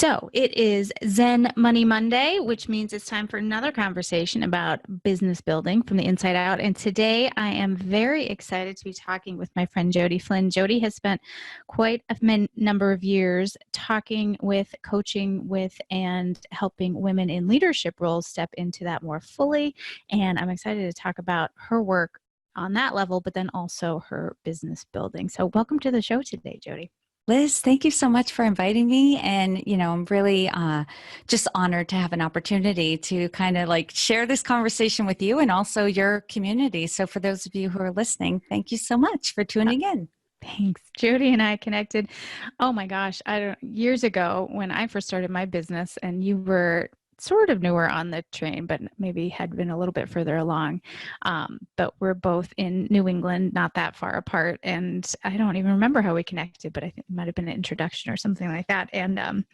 So it is Zen Money Monday, which means it's time for another conversation about business building from the inside out. And today I am very excited to be talking with my friend Jodi Flynn. Jodi has spent quite a number of years talking with, coaching with, and helping women in leadership roles step into that more fully. And I'm excited to talk about her work on that level, but then also her business building. So welcome to the show today, Jodi. Liz, thank you so much for inviting me. And, I'm really just honored to have an opportunity to kind of like share this conversation with you and also your community. So for those of you who are listening, thank you so much for tuning in. Thanks. Jodi and I connected, oh my gosh, years ago when I first started my business, and you were sort of newer on the train, but maybe had been a little bit further along. But we're both in New England, not that far apart. And I don't even remember how we connected, but I think it might have been an introduction or something like that. And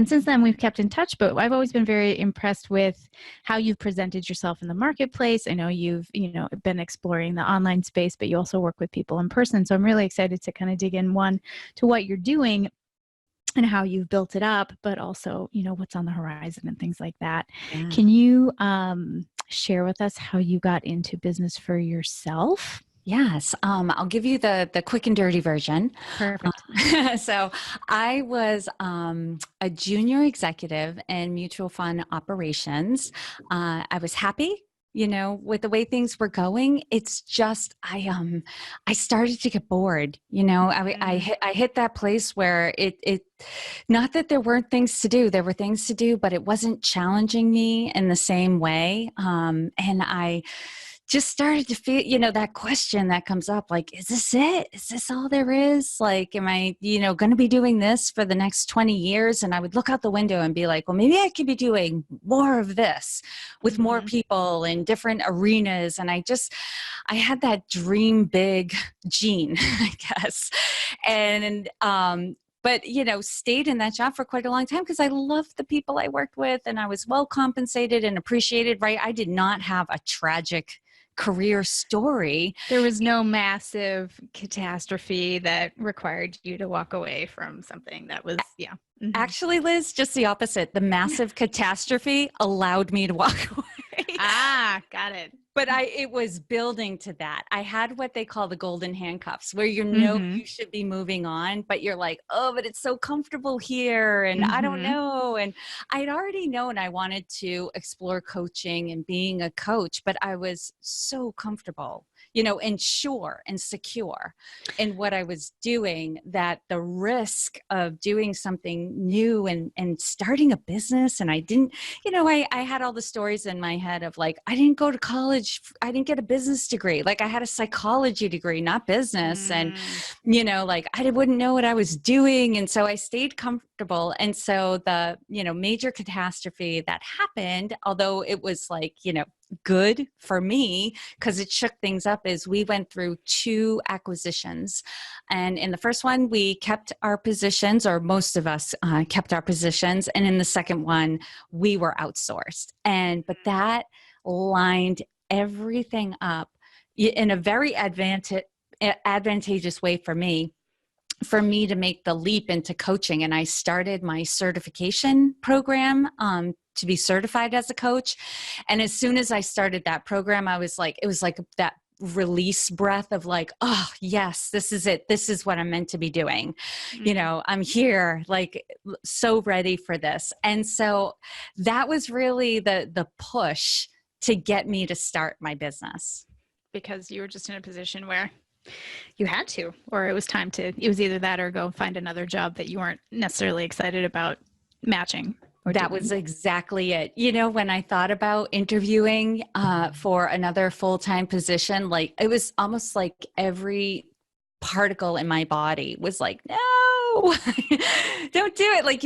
since then we've kept in touch, but I've always been very impressed with how you've presented yourself in the marketplace. I know you've, been exploring the online space, but you also work with people in person. So I'm really excited to kind of dig in, one, to what you're doing and how you've built it up, but also, what's on the horizon and things like that. Yeah. Can you share with us how you got into business for yourself? Yes. I'll give you the quick and dirty version. Perfect. So I was a junior executive in mutual fund operations. I was happy. With the way things were going. It's just I started to get bored. I hit that place where it not that there weren't things to do. There were things to do, but it wasn't challenging me in the same way. And I just started to feel, that question that comes up, like, is this it? Is this all there is? Like, am I, going to be doing this for the next 20 years? And I would look out the window and be like, well, maybe I could be doing more of this with more people in different arenas. And I had that dream big gene, I guess. And, but, stayed in that job for quite a long time because I loved the people I worked with and I was well compensated and appreciated, right? I did not have a tragic career story. There was no massive catastrophe that required you to walk away from something that was, yeah. Mm-hmm. Actually, Liz, just the opposite. The massive catastrophe allowed me to walk away. Got it. But it was building to that. I had what they call the golden handcuffs, where you should be moving on, but you're like, oh, but it's so comfortable here. And I don't know. And I'd already known I wanted to explore coaching and being a coach, but I was so comfortable, and sure and secure in what I was doing, that the risk of doing something new and starting a business. And I didn't, I had all the stories in my head of like, I didn't go to college. I didn't get a business degree. Like I had a psychology degree, not business. And, like I wouldn't know what I was doing. And so I stayed comfortable. And so the, major catastrophe that happened, although it was like, good for me because it shook things up, is we went through 2 acquisitions. And in the first one, we kept our positions, or most of us kept our positions. And in the second one, we were outsourced. But that lined everything up in a very advantageous way for me to make the leap into coaching. And I started my certification program to be certified as a coach. And as soon as I started that program, it was like that release breath of like, oh yes, this is it. This is what I'm meant to be doing. I'm here, like so ready for this. And so that was really the push to get me to start my business. Because you were just in a position where you had to, or it was time to, it was either that or go find another job that you weren't necessarily excited about matching. That was exactly it. When I thought about interviewing for another full-time position, like it was almost like every particle in my body was like, no, don't do it. Like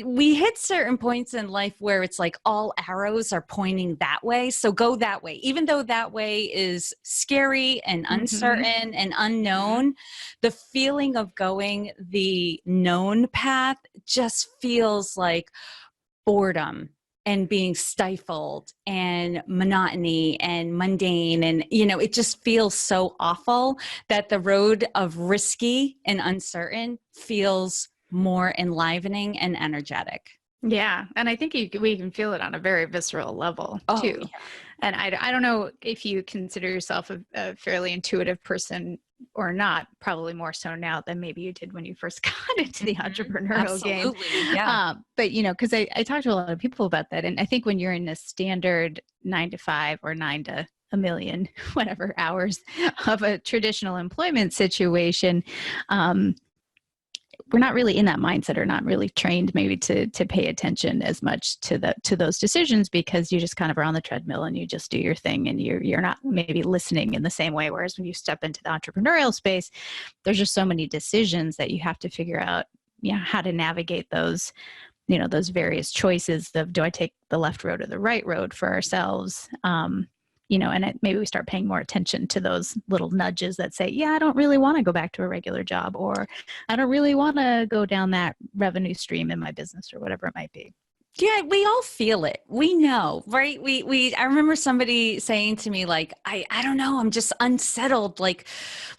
we hit certain points in life where it's like all arrows are pointing that way. So go that way, even though that way is scary and uncertain and unknown. The feeling of going the known path just feels like boredom and being stifled and monotony and mundane. And, it just feels so awful that the road of risky and uncertain feels more enlivening and energetic. Yeah. And I think we can feel it on a very visceral level Oh, too. yeah. And I don't know if you consider yourself a fairly intuitive person or not, probably more so now than maybe you did when you first got into the entrepreneurial game. Absolutely. Yeah. But, because I talk to a lot of people about that. And I think when you're in a standard 9 to 5 or 9 to 1 million, whatever hours of a traditional employment situation, we're not really in that mindset or not really trained maybe to pay attention as much to those decisions, because you just kind of are on the treadmill and you just do your thing and you're not maybe listening in the same way. Whereas when you step into the entrepreneurial space, there's just so many decisions that you have to figure out, how to navigate those, those various choices of, do I take the left road or the right road for ourselves? And maybe we start paying more attention to those little nudges that say, I don't really want to go back to a regular job, or I don't really want to go down that revenue stream in my business, or whatever it might be. Yeah, we all feel it. We know, right? I remember somebody saying to me, like, I don't know, I'm just unsettled. Like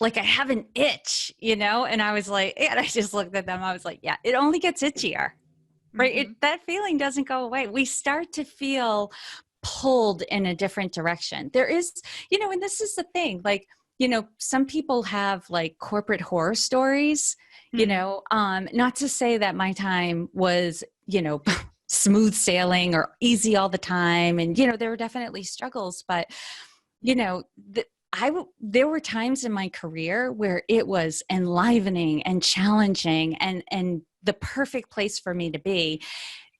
I have an itch, and I was like, and I just looked at them. I was like, yeah, it only gets itchier, right? Mm-hmm. That feeling doesn't go away. We start to feel pulled in a different direction. There is, and this is the thing, like, some people have like corporate horror stories, not to say that my time was, smooth sailing or easy all the time. And, there were definitely struggles, but, there were times in my career where it was enlivening and challenging and the perfect place for me to be.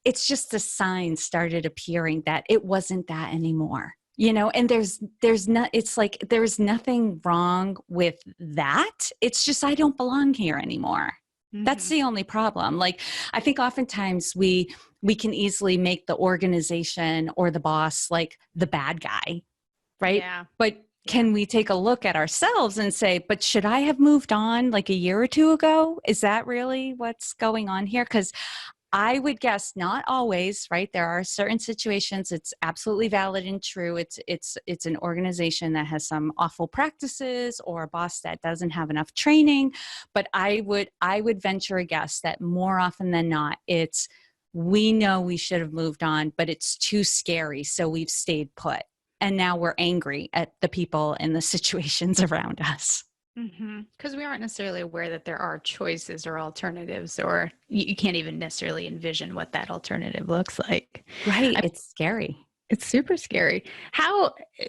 It's just the signs started appearing that it wasn't that anymore, and it's like, there's nothing wrong with that. It's just, I don't belong here anymore. Mm-hmm. That's the only problem. Like, I think oftentimes we can easily make the organization or the boss like the bad guy, right? Yeah. But can we take a look at ourselves and say, but should I have moved on like a year or two ago? Is that really what's going on here? Because I would guess not always, right? There are certain situations it's absolutely valid and true. It's an organization that has some awful practices or a boss that doesn't have enough training. But I would venture a guess that more often than not, it's, we know we should have moved on, but it's too scary, so we've stayed put. And now we're angry at the people and the situations around us. Because we aren't necessarily aware that there are choices or alternatives, or you can't even necessarily envision what that alternative looks like. Right. It's scary. It's super scary.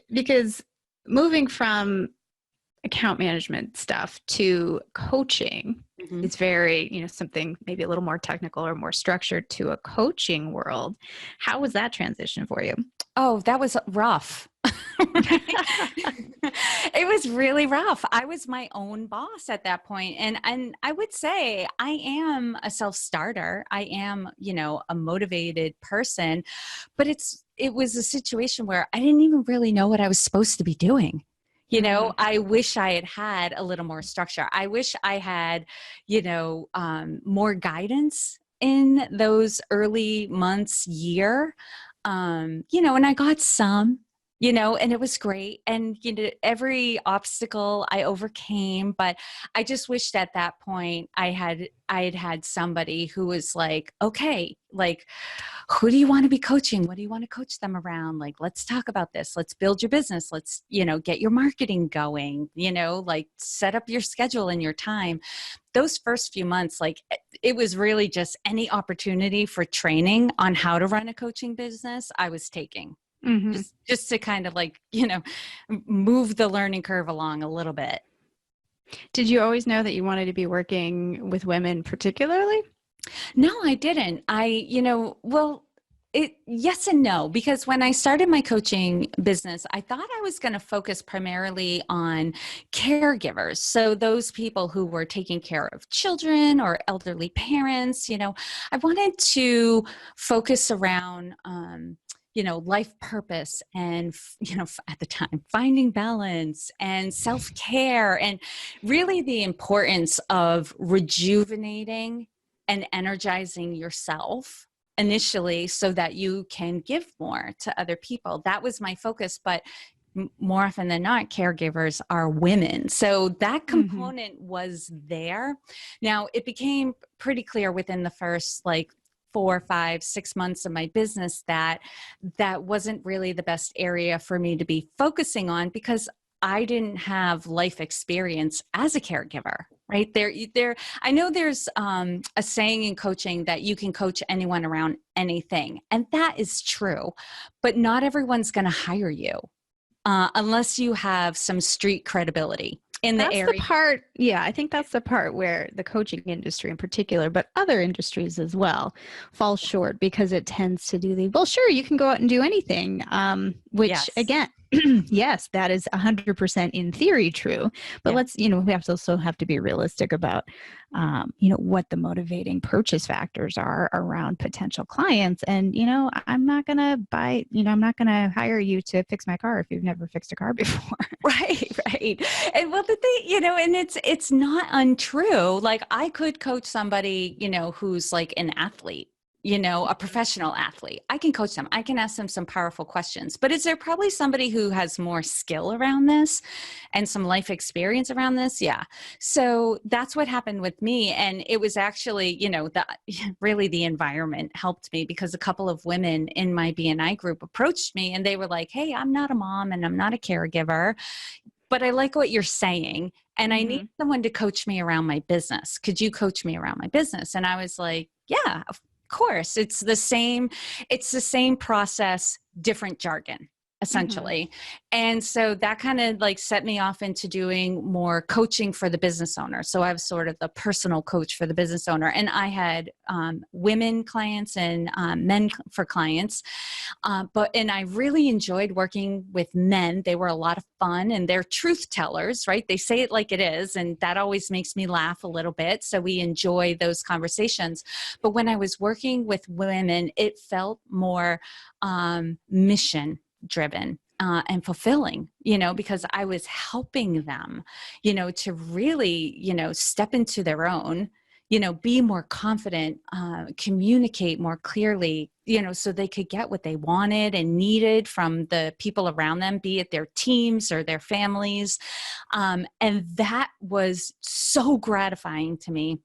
Because moving from account management stuff to coaching, it's very, something maybe a little more technical or more structured to a coaching world. How was that transition for you? Oh, that was rough. It was really rough. I was my own boss at that point. And I would say I am a self-starter. I am, a motivated person, but it was a situation where I didn't even really know what I was supposed to be doing. I wish I had a little more structure. I wish I had, more guidance in those early months, year. And I got some, and it was great. And, every obstacle I overcame, but I just wished at that point I had somebody who was like, okay, like, who do you want to be coaching? What do you want to coach them around? Like, let's talk about this. Let's build your business. Let's, get your marketing going, like set up your schedule and your time. Those first few months, like, it was really just any opportunity for training on how to run a coaching business I was taking. Just to kind of like, move the learning curve along a little bit. Did you always know that you wanted to be working with women particularly? No, I didn't. Yes and no, because when I started my coaching business, I thought I was going to focus primarily on caregivers. So those people who were taking care of children or elderly parents, I wanted to focus around, life purpose and, at the time, finding balance and self-care, and really the importance of rejuvenating and energizing yourself initially so that you can give more to other people. That was my focus. But more often than not, caregivers are women. So that Mm-hmm. component was there. Now, it became pretty clear within the first like 4, 5, 6 months of my business that that wasn't really the best area for me to be focusing on, because I didn't have life experience as a caregiver, right? I know there's a saying in coaching that you can coach anyone around anything, and that is true, but not everyone's going to hire you unless you have some street credibility in the That's the area. part, yeah, I think that's the part where the coaching industry in particular, but other industries as well, fall short, because it tends to do well, sure, you can go out and do anything, which Yes. again, yes, that is 100% in theory true, but Yeah. we have to also have to be realistic about, what the motivating purchase factors are around potential clients. And, I'm not going to I'm not going to hire you to fix my car if you've never fixed a car before. Right, right. And well, the thing, and it's not untrue. Like I could coach somebody, who's like an athlete, a professional athlete. I can coach them. I can ask them some powerful questions. But is there probably somebody who has more skill around this and some life experience around this? Yeah. So that's what happened with me. And it was actually, really the environment helped me, because a couple of women in my BNI group approached me and they were like, "Hey, I'm not a mom and I'm not a caregiver, but I like what you're saying. And I need Mm-hmm. someone to coach me around my business. Could you coach me around my business?" And I was like, "Yeah, of course." It's the same process, different jargon, Mm-hmm. essentially. And so that kind of like set me off into doing more coaching for the business owner. So I was sort of the personal coach for the business owner. And I had women clients and men for clients. And I really enjoyed working with men. They were a lot of fun and they're truth tellers, right? They say it like it is. And that always makes me laugh a little bit. So we enjoy those conversations. But when I was working with women, it felt more mission driven. And fulfilling, because I was helping them, to really, step into their own, be more confident, communicate more clearly, so they could get what they wanted and needed from the people around them, be it their teams or their families. And that was so gratifying to me,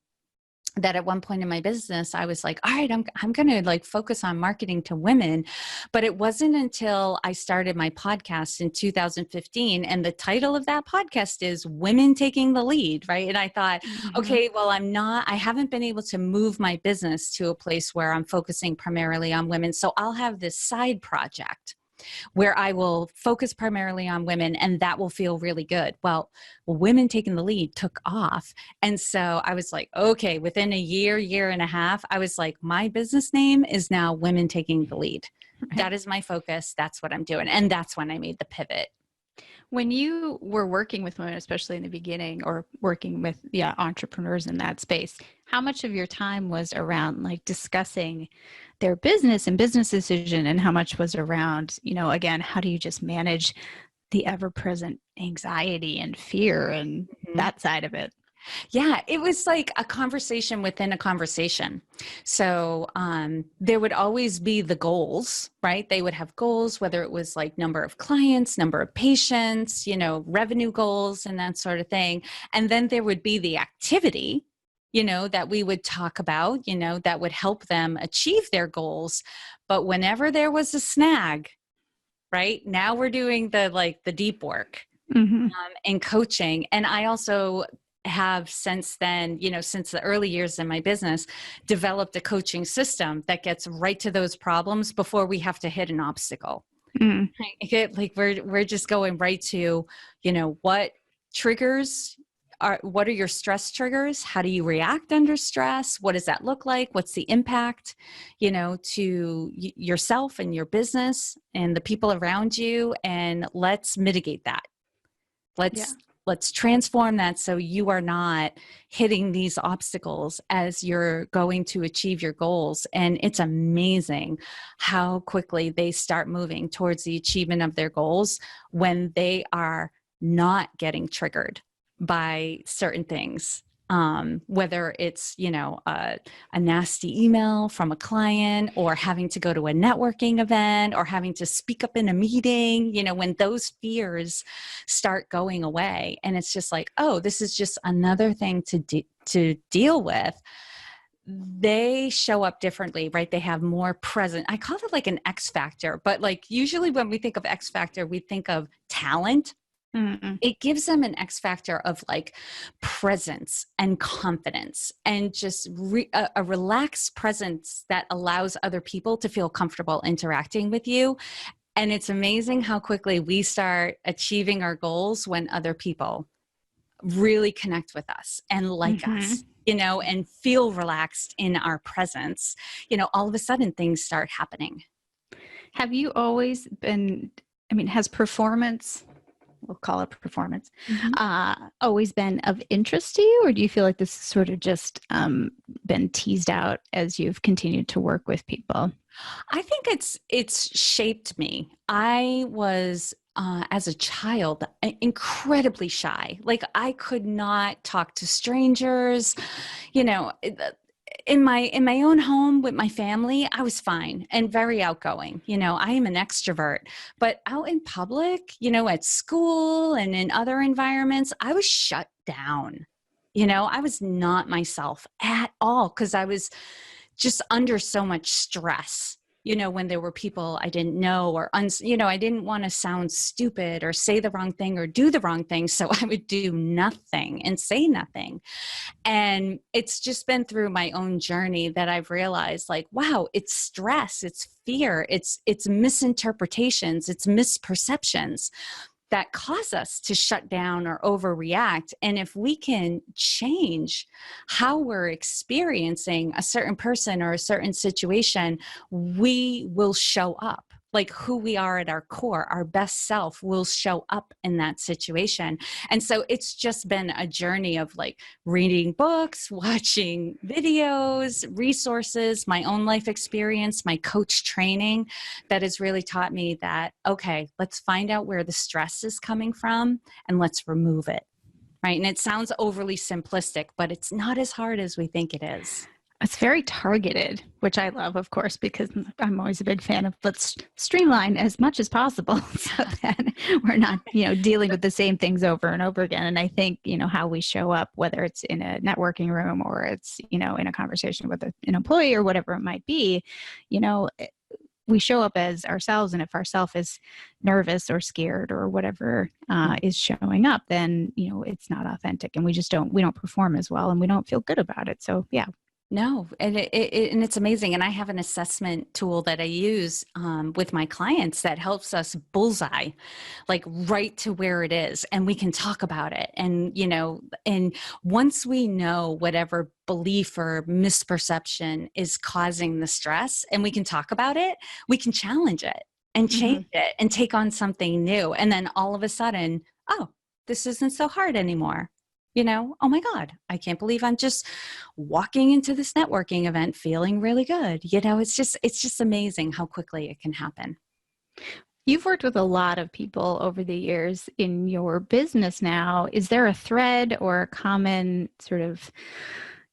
that at one point in my business, I was like, all right, I'm going to like focus on marketing to women. But it wasn't until I started my podcast in 2015. And the title of that podcast is Women Taking the Lead, right? And I thought, Mm-hmm. okay, well, I haven't been able to move my business to a place where I'm focusing primarily on women. So I'll have this side project where I will focus primarily on women, and that will feel really good. Well, Women Taking the Lead took off. And so I was like, okay, within a year and a half, I was like, my business name is now Women Taking the Lead. Right. That is my focus. That's what I'm doing. And that's when I made the pivot. When you were working with women, especially in the beginning, or working with entrepreneurs in that space, how much of your time was around like discussing their business and business decision, and how much was around, again, how do you just manage the ever-present anxiety and fear and Mhm. that side of it? Yeah, it was like a conversation within a conversation. So there would always be the goals, right? They would have goals, whether it was like number of clients, number of patients, revenue goals and that sort of thing. And then there would be the activity, that we would talk about, that would help them achieve their goals. But whenever there was a snag, right? Now we're doing the deep work Mm-hmm. in coaching. And I also have since then, since the early years in my business, developed a coaching system that gets right to those problems before we have to hit an obstacle. Mm. Right? Like we're just going right to, what triggers what are your stress triggers? How do you react under stress? What does that look like? What's the impact, to yourself and your business and the people around you? And let's mitigate that. Yeah. Let's transform that so you are not hitting these obstacles as you're going to achieve your goals. And it's amazing how quickly they start moving towards the achievement of their goals when they are not getting triggered by certain things. whether it's, a nasty email from a client, or having to go to a networking event, or having to speak up in a meeting, when those fears start going away, and it's just like, oh, this is just another thing to deal with, they show up differently, right? They have more present. I call it like an X factor, but like usually when we think of X factor, we think of talent. Mm-mm. It gives them an X factor of like presence and confidence, and just a relaxed presence that allows other people to feel comfortable interacting with you. And it's amazing how quickly we start achieving our goals when other people really connect with us and like us, and feel relaxed in our presence. All of a sudden things start happening. Have you always been, has performance, we'll call it performance, always been of interest to you? Or do you feel like this has sort of just been teased out as you've continued to work with people? I think it's shaped me. I was as a child, incredibly shy. Like I could not talk to strangers. In my own home with my family, I was fine and very outgoing. I am an extrovert, but out in public, at school and in other environments, I was shut down. I was not myself at all because I was just under so much stress. When there were people I didn't know, or, I didn't want to sound stupid or say the wrong thing or do the wrong thing. So I would do nothing and say nothing. And it's just been through my own journey that I've realized, like, wow, it's stress, it's fear, it's misinterpretations, it's misperceptions that cause us to shut down or overreact. And if we can change how we're experiencing a certain person or a certain situation, we will show up. Like who we are at our core, our best self will show up in that situation. And so it's just been a journey of like reading books, watching videos, resources, my own life experience, my coach training that has really taught me that, okay, let's find out where the stress is coming from and let's remove it. Right. And it sounds overly simplistic, but it's not as hard as we think it is. It's very targeted, which I love, of course, because I'm always a big fan of let's streamline as much as possible so that we're not, dealing with the same things over and over again. And I think, how we show up, whether it's in a networking room or it's, in a conversation with an employee or whatever it might be, we show up as ourselves. And if ourself is nervous or scared or whatever is showing up, then, it's not authentic, and we don't perform as well, and we don't feel good about it. So yeah. No, and it's amazing. And I have an assessment tool that I use with my clients that helps us bullseye, like right to where it is, and we can talk about it. And and once we know whatever belief or misperception is causing the stress, and we can talk about it, we can challenge it and change it and take on something new. And then all of a sudden, oh, this isn't so hard anymore. Oh my God, I can't believe I'm just walking into this networking event feeling really good. It's just amazing how quickly it can happen. You've worked with a lot of people over the years in your business now. Is there a thread or a common sort of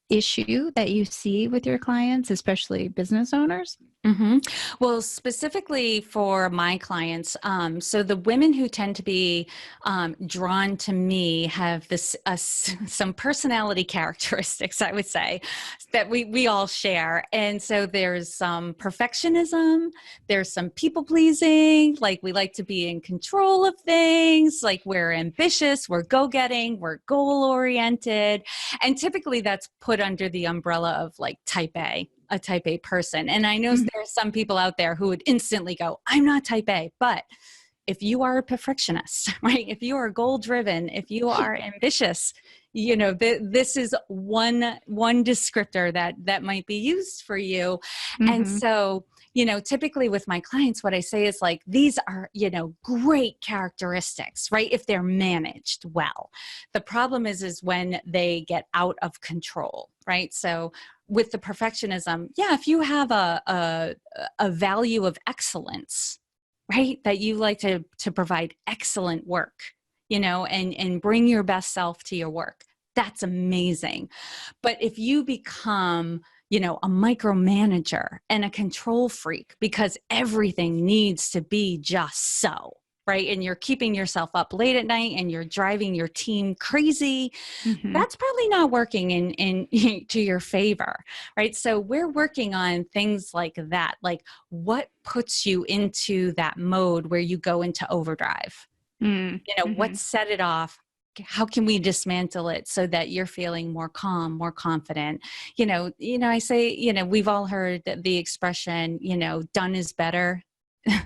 issue that you see with your clients, especially business owners? Well, specifically for my clients, so the women who tend to be drawn to me have some personality characteristics, I would say, that we all share. And so there's some perfectionism, there's some people pleasing, like we like to be in control of things, like we're ambitious, we're go-getting, we're goal-oriented. And typically that's put under the umbrella of like a type A person. And I know there are some people out there who would instantly go, I'm not type A. But if you are a perfectionist, right? If you are goal driven, if you are ambitious, this is one descriptor that might be used for you. And so, typically with my clients, what I say is like, these are, great characteristics, right? If they're managed well. The problem is when they get out of control, right? So with the perfectionism, if you have a value of excellence, right, that you like to provide excellent work, and bring your best self to your work, that's amazing. But if you become, a micromanager and a control freak because everything needs to be just so, right? And you're keeping yourself up late at night and you're driving your team crazy, that's probably not working in to your favor, right? So we're working on things like that. Like, what puts you into that mode where you go into overdrive? What set it off? How can we dismantle it so that you're feeling more calm, more confident? I say, we've all heard the expression, done is better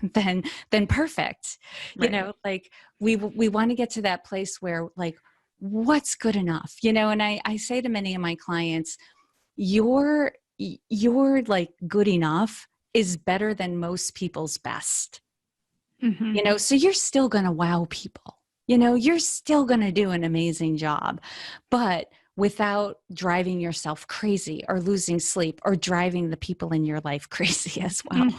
than perfect. Right. Like we want to get to that place where, like, what's good enough? And I say to many of my clients, your like good enough is better than most people's best. So you're still going to wow people. You're still going to do an amazing job, but without driving yourself crazy or losing sleep or driving the people in your life crazy as well.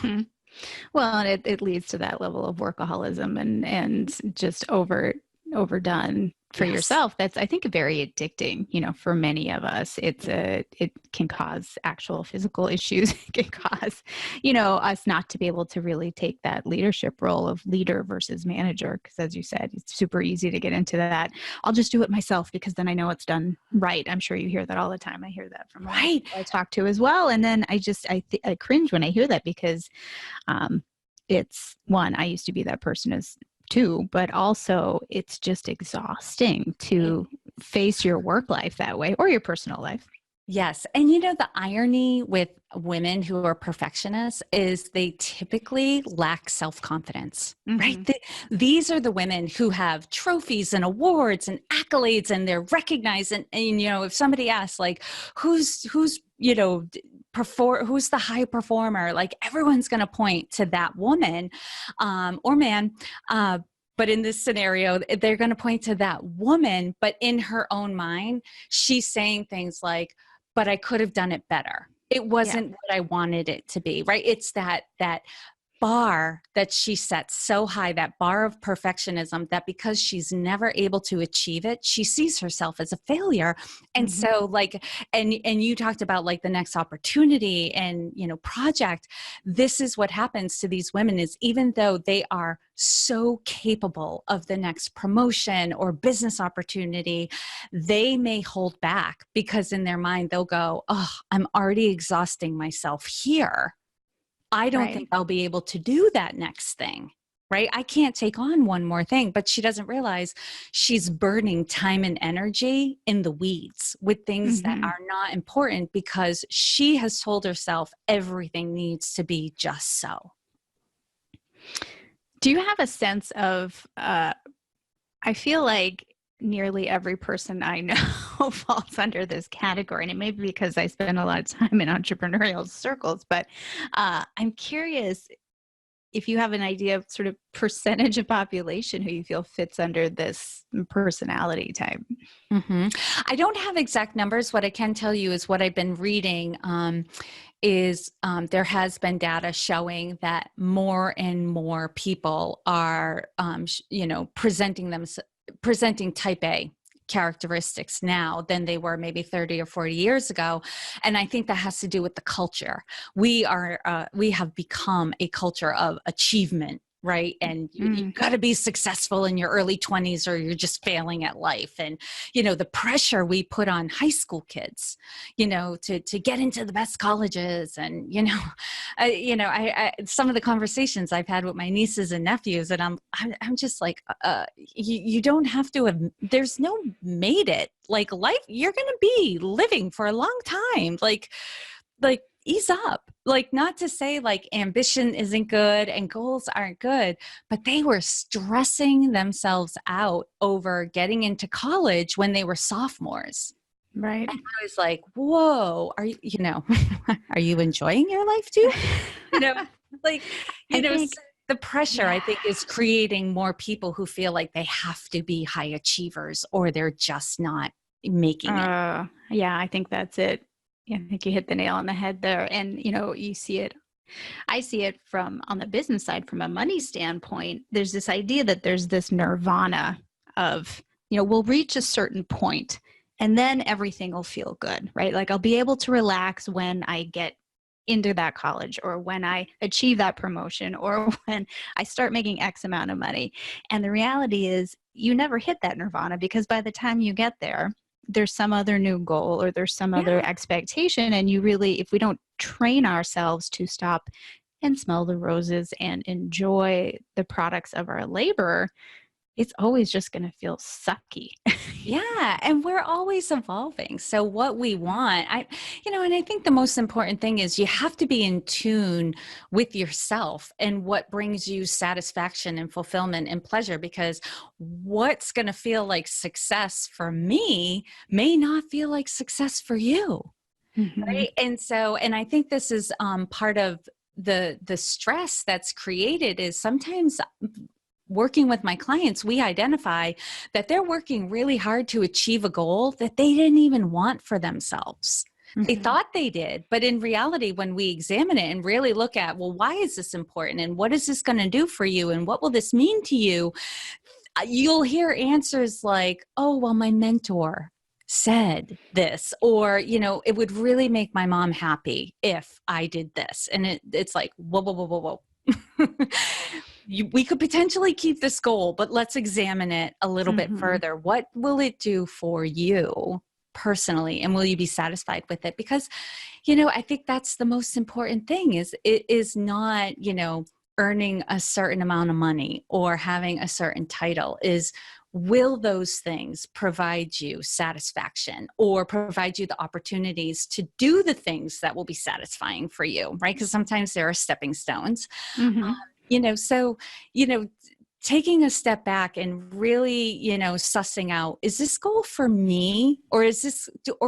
Well, and it leads to that level of workaholism and just overdone for yourself. That's, I think, very addicting, for many of us. It can cause actual physical issues. It can cause, us not to be able to really take that leadership role of leader versus manager. Because as you said, it's super easy to get into that. I'll just do it myself because then I know it's done right. I'm sure you hear that all the time. I hear that from I talk to as well. And then I cringe when I hear that because it's one, I used to be that person as too, but also it's just exhausting to face your work life that way or your personal life. Yes. And the irony with women who are perfectionists is they typically lack self-confidence, right? These are the women who have trophies and awards and accolades and they're recognized. And if somebody asks, like, who's the high performer, like, everyone's going to point to that woman or man. But in this scenario, they're going to point to that woman, but in her own mind, she's saying things like, but I could have done it better. It wasn't what I wanted it to be, right? It's that bar that she sets so high, that bar of perfectionism, that because she's never able to achieve it, she sees herself as a failure. And so, like, and you talked about, like, the next opportunity and, project. This is what happens to these women, is even though they are so capable of the next promotion or business opportunity, they may hold back because in their mind they'll go, oh, I'm already exhausting myself here. I don't think I'll be able to do that next thing, right? I can't take on one more thing, but she doesn't realize she's burning time and energy in the weeds with things that are not important because she has told herself everything needs to be just so. Do you have a sense of, I feel like nearly every person I know falls under this category, and it may be because I spend a lot of time in entrepreneurial circles, but I'm curious if you have an idea of sort of percentage of population who you feel fits under this personality type. I don't have exact numbers. What I can tell you is what I've been reading is there has been data showing that more and more people are, presenting type A characteristics now than they were maybe 30 or 40 years ago. And I think that has to do with the culture. We have become a culture of achievement, right? And you got to be successful in your early 20s or you're just failing at life. And, the pressure we put on high school kids, to get into the best colleges. And, some of the conversations I've had with my nieces and nephews, and I'm just like, you don't have to have, there's no made it. Like, life, you're going to be living for a long time. Like ease up. Like, not to say like ambition isn't good and goals aren't good, but they were stressing themselves out over getting into college when they were sophomores. Right. And I was like, whoa, are you, are you enjoying your life too? The pressure, I think, is creating more people who feel like they have to be high achievers or they're just not making it. Yeah, I think that's it. I think you hit the nail on the head there. And, you see it. I see it from on the business side, from a money standpoint. There's this idea that there's this nirvana of, we'll reach a certain point and then everything will feel good, right? Like I'll be able to relax when I get into that college, or when I achieve that promotion, or when I start making X amount of money. And the reality is you never hit that nirvana, because by the time you get there, there's some other new goal, or there's some other expectation. And you really, if we don't train ourselves to stop and smell the roses and enjoy the products of our labor, it's always just going to feel sucky. Yeah. And we're always evolving. So what we want, and I think the most important thing is you have to be in tune with yourself and what brings you satisfaction and fulfillment and pleasure, because what's going to feel like success for me may not feel like success for you. Mm-hmm. Right. And I think this is part of the stress that's created is sometimes working with my clients, we identify that they're working really hard to achieve a goal that they didn't even want for themselves. Mm-hmm. They thought they did, but in reality, when we examine it and really look at, well, why is this important? And what is this going to do for you? And what will this mean to you? You'll hear answers like, oh, well, my mentor said this, or, it would really make my mom happy if I did this. And it's like, whoa, whoa, whoa, whoa, whoa. We could potentially keep this goal, but let's examine it a little bit further. What will it do for you personally? And will you be satisfied with it? Because, I think that's the most important thing is it is not, earning a certain amount of money or having a certain title. Is will those things provide you satisfaction or provide you the opportunities to do the things that will be satisfying for you, right? Because sometimes there are stepping stones. So, taking a step back and really, sussing out, is this goal for me, or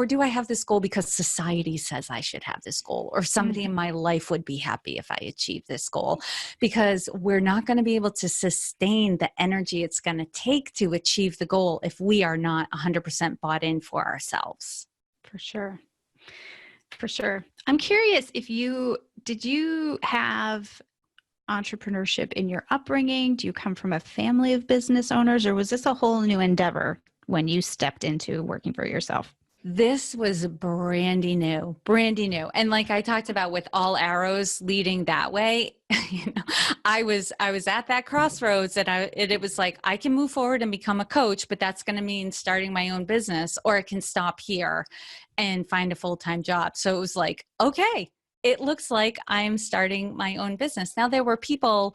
do I have this goal because society says I should have this goal, or somebody in my life would be happy if I achieve this goal? Because we're not going to be able to sustain the energy it's going to take to achieve the goal if we are not 100% bought in for ourselves. For sure. For sure. I'm curious did you have entrepreneurship in your upbringing? Do you come from a family of business owners, or was this a whole new endeavor when you stepped into working for yourself? This was brandy new. And like I talked about, with all arrows leading that way, I was at that crossroads, and it was like, I can move forward and become a coach, but that's going to mean starting my own business, or I can stop here and find a full-time job. So it was like, okay, it looks like I'm starting my own business. Now, there were people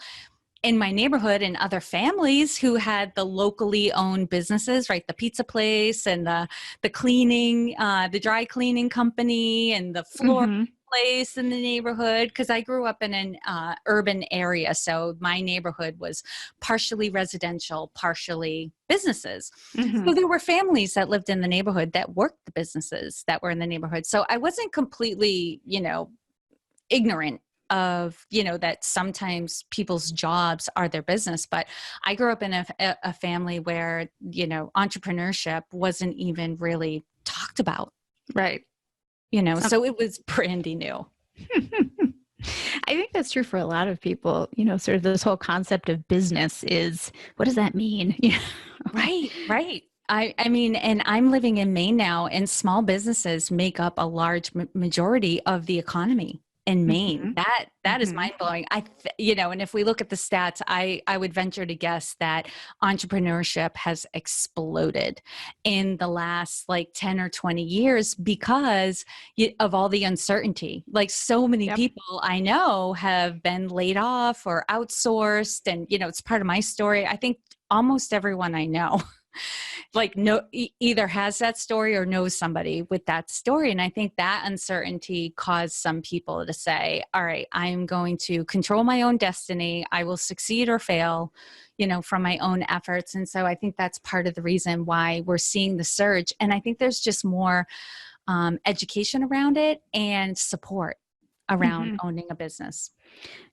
in my neighborhood and other families who had the locally owned businesses, right? The pizza place and the cleaning, the dry cleaning company and the floor place in the neighborhood. Because I grew up in an urban area. So my neighborhood was partially residential, partially businesses. So there were families that lived in the neighborhood that worked the businesses that were in the neighborhood. So I wasn't completely, ignorant of, that sometimes people's jobs are their business. But I grew up in a family where, entrepreneurship wasn't even really talked about. Right. So it was brandy new. I think that's true for a lot of people. Sort of this whole concept of business is, what does that mean? Right. I mean, and I'm living in Maine now, and small businesses make up a large majority of the economy in Maine. That is mind blowing. And if we look at the stats, I would venture to guess that entrepreneurship has exploded in the last 10 or 20 years because of all the uncertainty. Like, so many people I know have been laid off or outsourced, and it's part of my story. I think almost everyone I know either has that story or knows somebody with that story. And I think that uncertainty caused some people to say, all right, I'm going to control my own destiny. I will succeed or fail, from my own efforts. And so I think that's part of the reason why we're seeing the surge. And I think there's just more education around it and support around owning a business.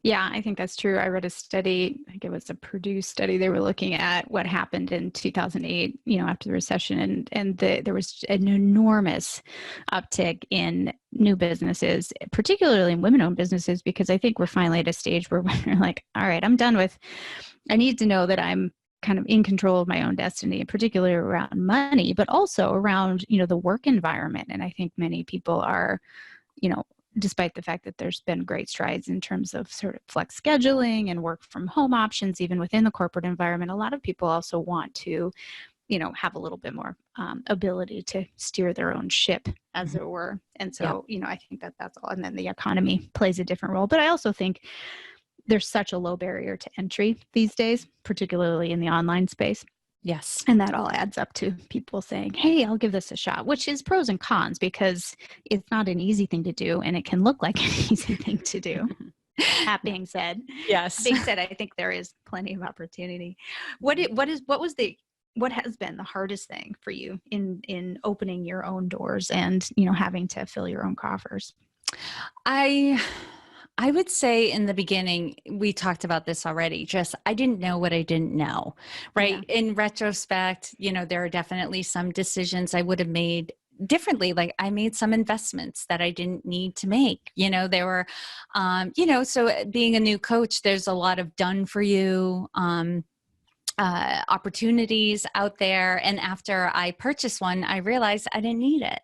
Yeah, I think that's true. I read a study, I think it was a Purdue study. They were looking at what happened in 2008, after the recession, and there was an enormous uptick in new businesses, particularly in women-owned businesses, because I think we're finally at a stage where we're like, all right, I need to know that I'm kind of in control of my own destiny, particularly around money, but also around, the work environment. And I think many people are, despite the fact that there's been great strides in terms of sort of flex scheduling and work from home options, even within the corporate environment, a lot of people also want to, have a little bit more ability to steer their own ship, as it were. And so, I think that that's all. And then the economy plays a different role. But I also think there's such a low barrier to entry these days, particularly in the online space. Yes. And that all adds up to people saying, hey, I'll give this a shot, which is pros and cons, because it's not an easy thing to do and it can look like an easy thing to do. That being said, I think there is plenty of opportunity. What has been the hardest thing for you in opening your own doors and, having to fill your own coffers? I would say in the beginning, we talked about this already, just I didn't know what I didn't know, right? Yeah. In retrospect, there are definitely some decisions I would have made differently. Like I made some investments that I didn't need to make. There were, so being a new coach, there's a lot of done for you opportunities out there. And after I purchased one, I realized I didn't need it.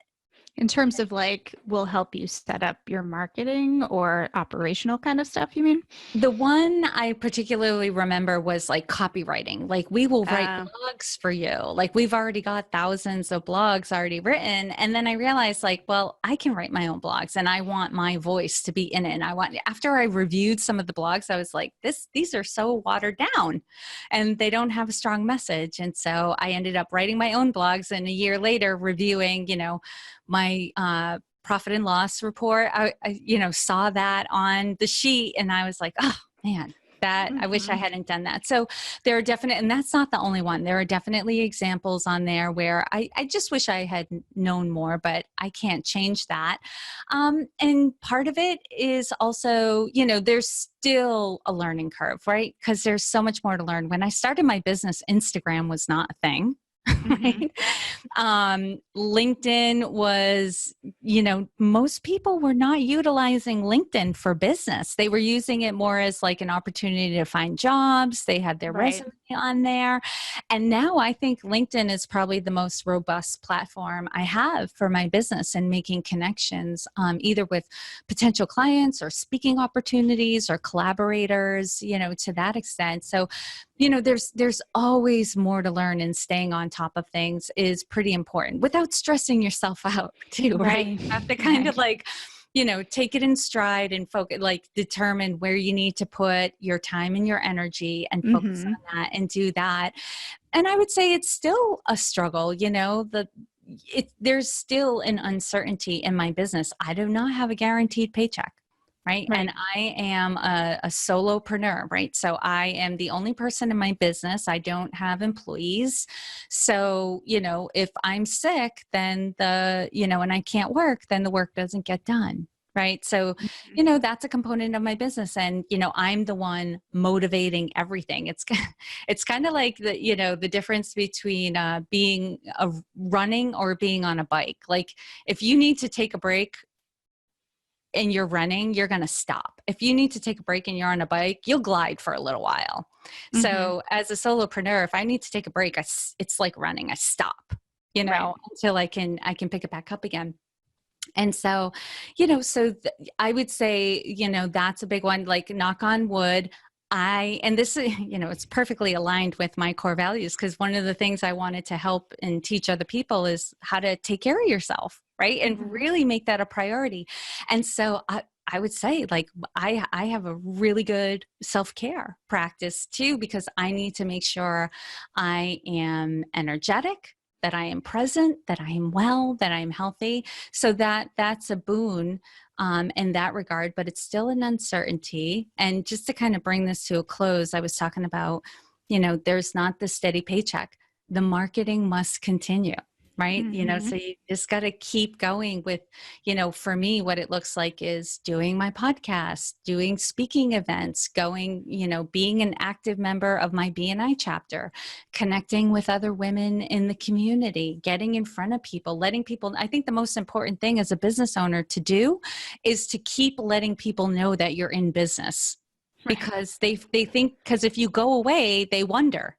In terms of will help you set up your marketing or operational kind of stuff, you mean? The one I particularly remember was copywriting. We will write blogs for you. We've already got thousands of blogs already written. And then I realized well, I can write my own blogs and I want my voice to be in it. And after I reviewed some of the blogs, I was like, these are so watered down and they don't have a strong message. And so I ended up writing my own blogs, and a year later reviewing, my profit and loss report. I saw that on the sheet and I was like, oh man, I wish I hadn't done that. So there are and that's not the only one. There are definitely examples on there where I just wish I had known more, but I can't change that. And part of it is also, there's still a learning curve, right? Because there's so much more to learn. When I started my business, Instagram was not a thing. Right? LinkedIn was, most people were not utilizing LinkedIn for business. They were using it more as an opportunity to find jobs. They had their resume on there. And now I think LinkedIn is probably the most robust platform I have for my business and making connections, either with potential clients or speaking opportunities or collaborators, to that extent. So, there's always more to learn, and staying on top of things is pretty important without stressing yourself out too, right? You have to kind of take it in stride and focus, determine where you need to put your time and your energy and focus on that and do that. And I would say it's still a struggle, there's still an uncertainty in my business. I do not have a guaranteed paycheck. Right. And I am a solopreneur, right? So I am the only person in my business. I don't have employees. So, if I'm sick, then and I can't work, then the work doesn't get done. Right. So, that's a component of my business. And, I'm the one motivating everything. It's kind of like the difference between being running or being on a bike. If you need to take a break and you're running, you're going to stop. If you need to take a break and you're on a bike, you'll glide for a little while. So as a solopreneur, if I need to take a break, it's like running. I stop, until I can pick it back up again. And so, I would say, that's a big one, knock on wood. And this, it's perfectly aligned with my core values, because one of the things I wanted to help and teach other people is how to take care of yourself, right? And really make that a priority. And so I would say I have a really good self-care practice too, because I need to make sure I am energetic, that I am present, that I am well, that I am healthy. So that's a boon in that regard, but it's still an uncertainty. And just to kind of bring this to a close, I was talking about, there's not the steady paycheck. The marketing must continue, right? So you just got to keep going with, for me, what it looks like is doing my podcast, doing speaking events, going, being an active member of my BNI chapter, connecting with other women in the community, getting in front of people, letting people, I think the most important thing as a business owner to do is to keep letting people know that you're in business, because they think, because if you go away, they wonder.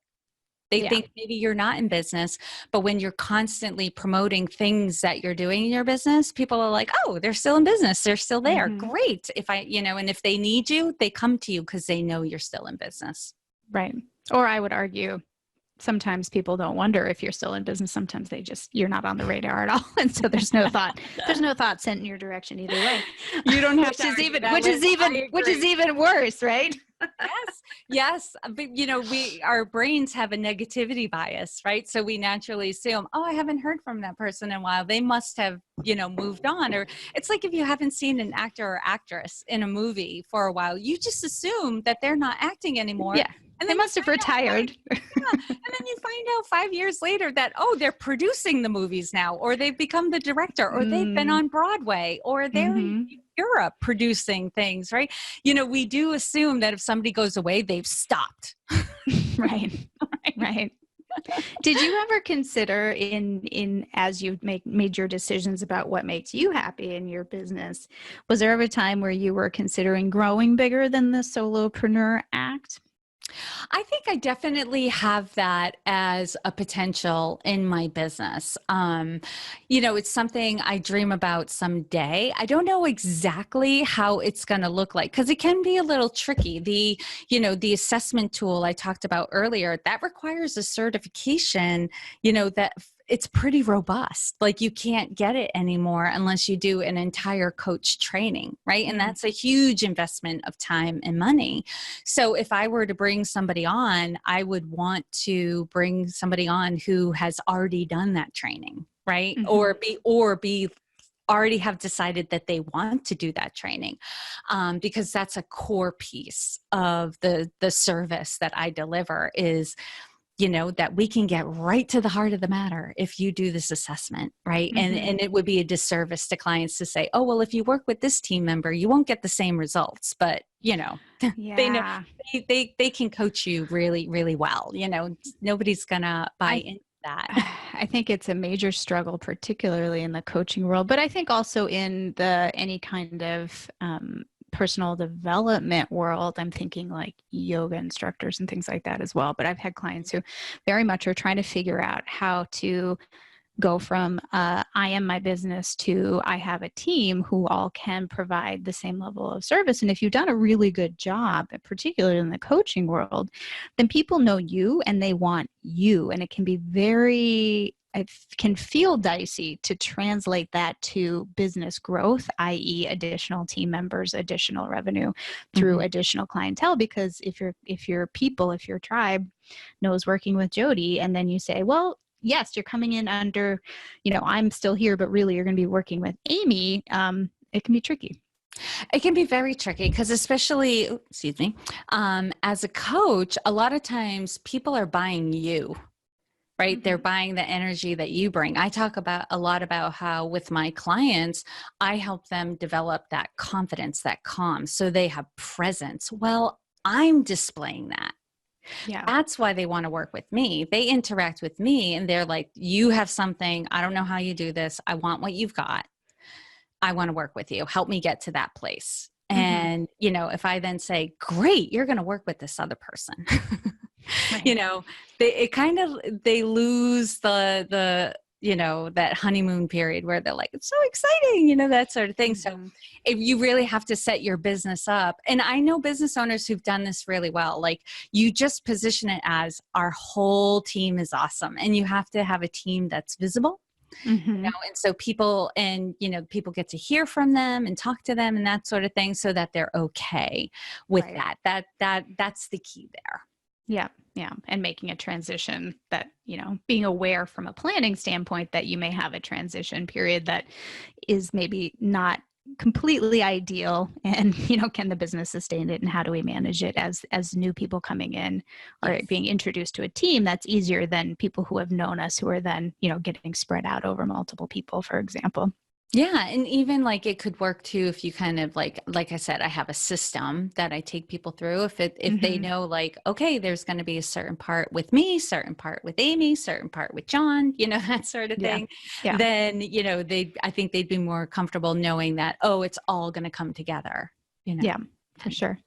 They Yeah. think maybe you're not in business, but when you're constantly promoting things that you're doing in your business, people are like, oh, they're still in business. They're still there. Mm-hmm. Great. And if they need you, they come to you because they know you're still in business. Right. Or I would argue sometimes people don't wonder if you're still in business. Sometimes you're not on the radar at all. And so there's no thought sent in your direction either way. You don't have which to is argue even, that which with. is even, which is even worse, right? Yes, yes. But our brains have a negativity bias, right? So we naturally assume, oh, I haven't heard from that person in a while. They must have, moved on. Or it's like if you haven't seen an actor or actress in a movie for a while, you just assume that they're not acting anymore. Yeah. And They then must have retired. and then you find out 5 years later that, oh, they're producing the movies now, or they've become the director, or they've been on Broadway, or they're in Europe producing things, right? We do assume that if somebody goes away, they've stopped. Right. Right. Did you ever consider in as you made your decisions about what makes you happy in your business, was there ever a time where you were considering growing bigger than the solopreneur act? I think I definitely have that as a potential in my business. It's something I dream about someday. I don't know exactly how it's going to look like because it can be a little tricky. The assessment tool I talked about earlier, that requires a certification, that it's pretty robust. Like you can't get it anymore unless you do an entire coach training, right? And that's a huge investment of time and money. So if I were to bring somebody on, I would want to bring somebody on who has already done that training, right? Or be already have decided that they want to do that training, because that's a core piece of the service that I deliver is that we can get right to the heart of the matter if you do this assessment, right? And it would be a disservice to clients to say, oh, well, if you work with this team member, you won't get the same results. But, they know they can coach you really, really well. Nobody's going to buy into that. I think it's a major struggle, particularly in the coaching world, but I think also in any kind of personal development world. I'm thinking like yoga instructors and things like that as well. But I've had clients who very much are trying to figure out how to go from I am my business to I have a team who all can provide the same level of service. And if you've done a really good job, particularly in the coaching world, then people know you and they want you. And it can be it can feel dicey to translate that to business growth, i.e. additional team members, additional revenue through additional clientele. Because if your tribe knows working with Jodi, and then you say, well, yes, you're coming in under, I'm still here, but really you're going to be working with Amy. It can be tricky. It can be very tricky because especially, as a coach, a lot of times people are buying you, right? They're buying the energy that you bring. I talk a lot about how with my clients, I help them develop that confidence, that calm, so they have presence. Well, I'm displaying that. Yeah. That's why they want to work with me. They interact with me and they're like, you have something. I don't know how you do this. I want what you've got. I want to work with you. Help me get to that place. And, if I then say, great, you're going to work with this other person, right. They lose that honeymoon period where they're like, it's so exciting, that sort of thing. So if you really have to set your business up, and I know business owners who've done this really well, like you just position it as our whole team is awesome. And you have to have a team that's visible. And so people get to hear from them and talk to them and that sort of thing so that they're okay with that. That's the key there. Yeah. Yeah. And making a transition that, being aware from a planning standpoint that you may have a transition period that is maybe not completely ideal, and can the business sustain it, and how do we manage it as new people coming in or being introduced to a team? That's easier than people who have known us who are then getting spread out over multiple people, for example. Yeah. And even like it could work too if you kind of like I said, I have a system that I take people through. If they know like, okay, there's going to be a certain part with me, certain part with Amy, certain part with John, that sort of thing, then, I think they'd be more comfortable knowing that, oh, it's all going to come together. Yeah, for sure.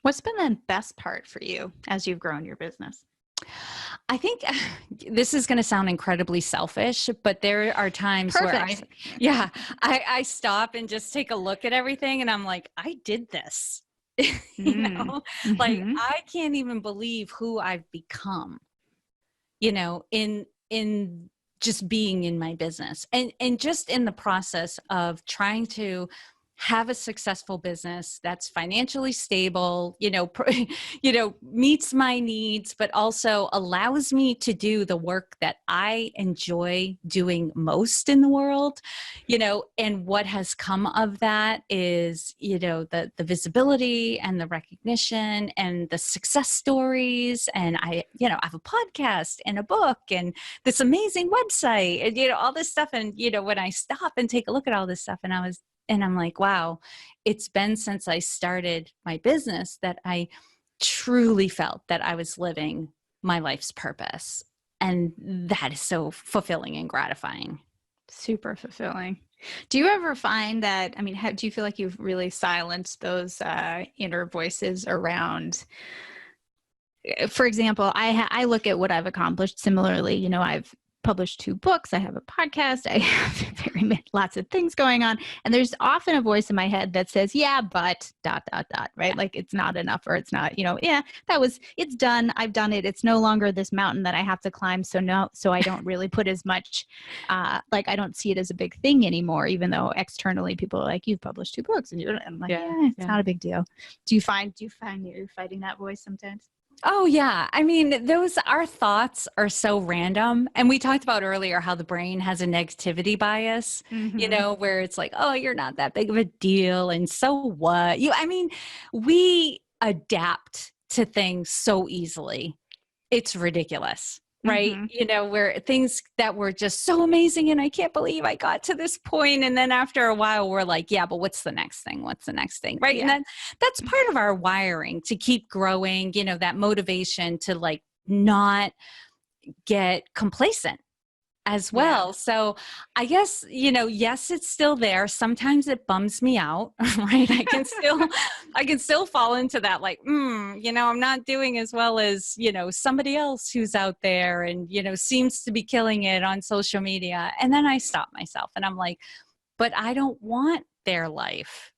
What's been the best part for you as you've grown your business? I think this is going to sound incredibly selfish, but there are times where Perfect. I stop and just take a look at everything and I'm like, I did this. Mm. Like Mm-hmm. I can't even believe who I've become, in just being in my business and just in the process of trying to have a successful business that's financially stable, meets my needs, but also allows me to do the work that I enjoy doing most in the world, and what has come of that is, the visibility and the recognition and the success stories. And I have a podcast and a book and this amazing website and, all this stuff. And, when I stop and take a look at all this stuff and I'm like, wow, it's been since I started my business that I truly felt that I was living my life's purpose. And that is so fulfilling and gratifying. Super fulfilling. Do you ever find that, I mean, do you feel like you've really silenced those inner voices around, for example, I look at what I've accomplished similarly. I've published 2 books. I have a podcast. I have lots of things going on. And there's often a voice in my head that says, yeah, but ... right? Like it's not enough, or it's not, yeah, it's done. I've done it. It's no longer this mountain that I have to climb. So I don't really put as much, like I don't see it as a big thing anymore, even though externally people are like, you've published 2 books. And I'm like, yeah, it's not a big deal. Do you find you're fighting that voice sometimes? Oh, yeah. I mean, our thoughts are so random. And we talked about earlier how the brain has a negativity bias, where it's like, oh, you're not that big of a deal. And so what? We adapt to things so easily. It's ridiculous. Right. Mm-hmm. Where things that were just so amazing and I can't believe I got to this point. And then after a while, we're like, yeah, but what's the next thing? What's the next thing? Right. Yeah. And that's part of our wiring to keep growing, that motivation to like not get complacent as well. Yeah. So I guess, yes, it's still there. Sometimes it bums me out, right? I can still fall into that, like, I'm not doing as well as, somebody else who's out there and, seems to be killing it on social media. And then I stop myself and I'm like, but I don't want their life.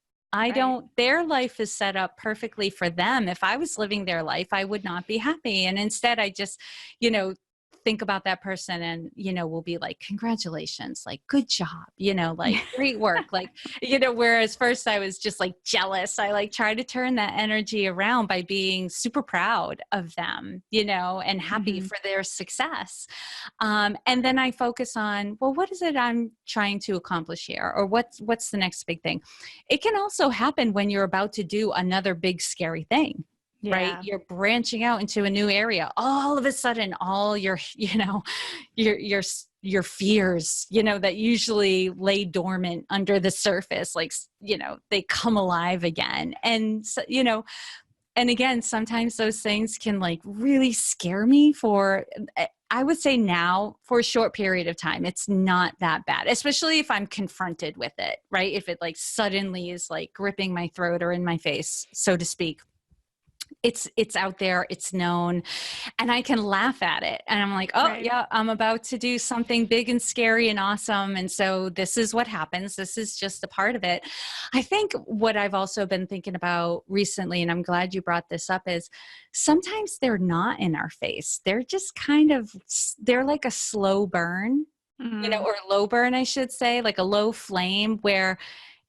Their life is set up perfectly for them. If I was living their life, I would not be happy. And instead I just, think about that person and, we'll be like, congratulations, like, good job, like great work. Like, whereas first I was just like jealous. I like try to turn that energy around by being super proud of them, and happy for their success. And then I focus on, well, what is it I'm trying to accomplish here? Or what's the next big thing? It can also happen when you're about to do another big, scary thing. Yeah. Right. You're branching out into a new area. All of a sudden, all your fears, that usually lay dormant under the surface, like, they come alive again. And, so, and again, sometimes those things can like really scare me I would say now for a short period of time, it's not that bad, especially if I'm confronted with it, right? If it like suddenly is like gripping my throat or in my face, so to speak. It's out there, it's known, and I can laugh at it. And I'm like, oh, right. Yeah, I'm about to do something big and scary and awesome. And so this is what happens. This is just a part of it. I think what I've also been thinking about recently, and I'm glad you brought this up, is sometimes they're not in our face. They're just they're like a slow burn, or low burn, I should say, like a low flame where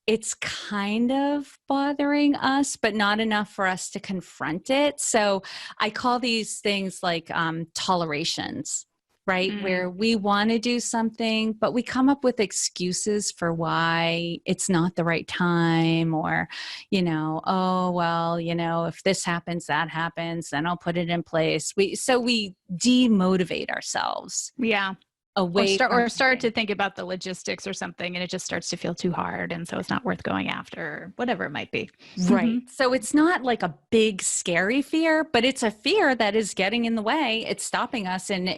it's kind of bothering us, but not enough for us to confront it. So I call these things like tolerations, right? Where we want to do something, but we come up with excuses for why it's not the right time, or, oh, well, if this happens, that happens, then I'll put it in place. So we demotivate ourselves. Yeah. Away or start to think about the logistics or something, and it just starts to feel too hard, and so it's not worth going after, whatever it might be. Right. So it's not like a big scary fear, but it's a fear that is getting in the way. It's stopping us. And,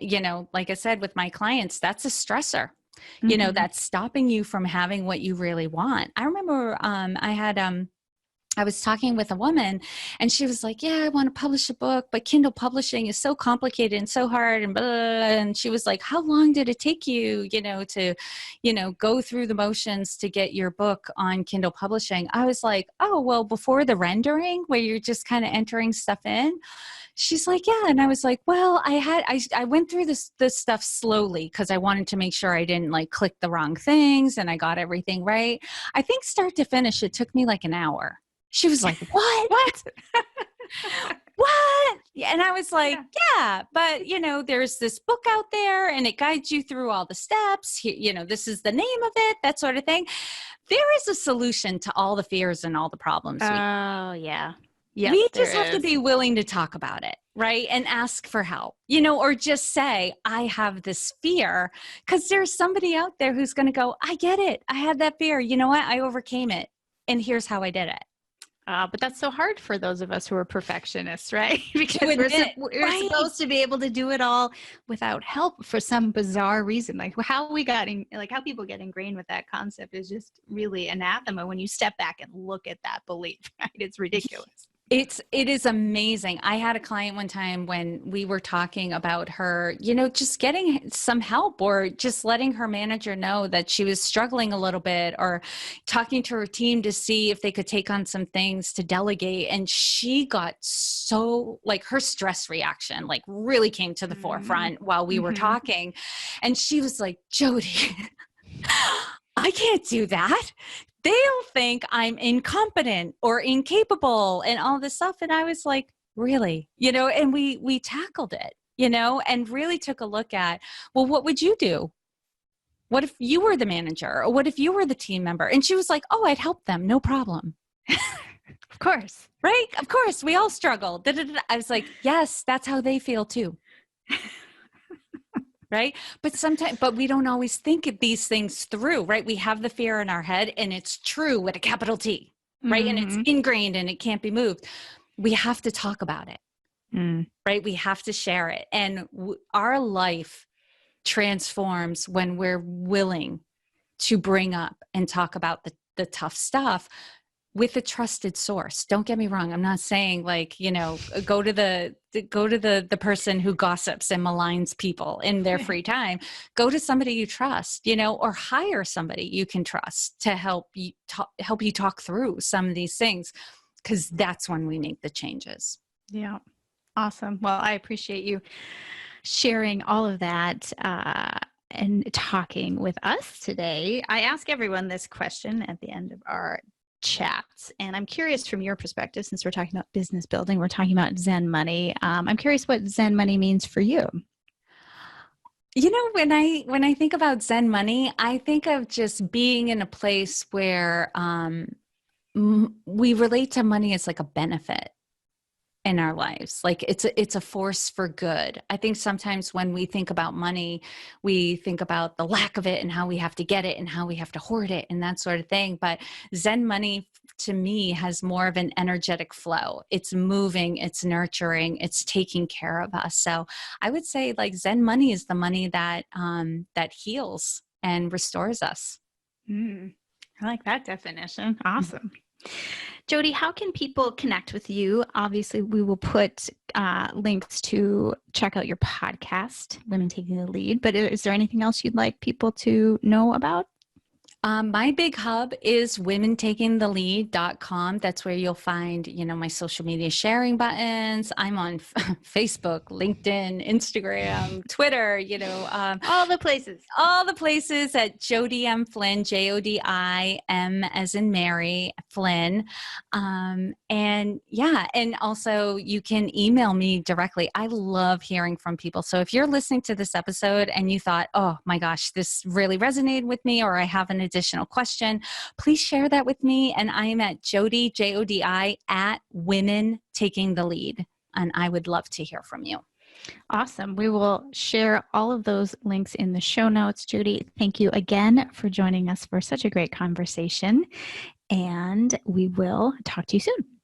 like I said, with my clients, that's a stressor, that's stopping you from having what you really want. I remember I had I was talking with a woman and she was like, yeah, I want to publish a book, but Kindle publishing is so complicated and so hard and blah, blah, blah. And she was like, how long did it take you, to, go through the motions to get your book on Kindle publishing? I was like, oh, well, before the rendering where you're just kind of entering stuff in. She's like, yeah. And I was like, well, I went through this stuff slowly because I wanted to make sure I didn't like click the wrong things and I got everything right. I think start to finish, it took me like an hour. She was like, what? What? What? And I was like, yeah, but there's this book out there and it guides you through all the steps. This is the name of it, that sort of thing. There is a solution to all the fears and all the problems. Oh, yeah. Yes, we just have to be willing to talk about it, right? And ask for help, or just say, I have this fear, because there's somebody out there who's going to go, I get it. I had that fear. You know what? I overcame it. And here's how I did it. But that's so hard for those of us who are perfectionists, right? Because we're right. supposed to be able to do it all without help for some bizarre reason. Like how people get ingrained with that concept is just really anathema when you step back and look at that belief, right? It's ridiculous. It is amazing. I had a client one time when we were talking about her, just getting some help or just letting her manager know that she was struggling a little bit, or talking to her team to see if they could take on some things to delegate. And she got so, like, her stress reaction, like, really came to the forefront while we were talking. And she was like, Jodi, I can't do that. They'll think I'm incompetent or incapable and all this stuff. And I was like, really? And we tackled it, and really took a look at, well, what would you do? What if you were the manager, or what if you were the team member? And she was like, oh, I'd help them. No problem. Of course. Right? Of course. We all struggle. I was like, yes, that's how they feel too. Right. But we don't always think of these things through, right? We have the fear in our head and it's true with a capital T, right? And it's ingrained and it can't be moved. We have to talk about it, right? We have to share it. And our life transforms when we're willing to bring up and talk about the tough stuff with a trusted source. Don't get me wrong. I'm not saying go to the person who gossips and maligns people in their free time. Go to somebody you trust, or hire somebody you can trust to help you talk through some of these things, because that's when we make the changes. Yeah. Awesome. Well, I appreciate you sharing all of that and talking with us today. I ask everyone this question at the end of our chats, and I'm curious from your perspective, since we're talking about business building, we're talking about Zen Money. I'm curious what Zen Money means for you. When I think about Zen Money, I think of just being in a place where we relate to money as like a benefit in our lives. Like it's a force for good. I think sometimes when we think about money, we think about the lack of it and how we have to get it and how we have to hoard it and that sort of thing. But Zen Money to me has more of an energetic flow. It's moving, it's nurturing, it's taking care of us. So I would say like Zen Money is the money that heals and restores us. I like that definition. Awesome. Jodi, how can people connect with you? Obviously, we will put links to check out your podcast, Women Taking the Lead. But is there anything else you'd like people to know about? My big hub is womentakingthelead.com. That's where you'll find, my social media sharing buttons. I'm on Facebook, LinkedIn, Instagram, Twitter, all the places. All the places at Jodi M. Flynn, Jodim as in Mary Flynn. And also you can email me directly. I love hearing from people. So if you're listening to this episode and you thought, oh my gosh, this really resonated with me, or I have an additional question, please share that with me. And I am at Jodi, Jodi, at Women Taking the Lead. And I would love to hear from you. Awesome. We will share all of those links in the show notes. Jodi, thank you again for joining us for such a great conversation. And we will talk to you soon.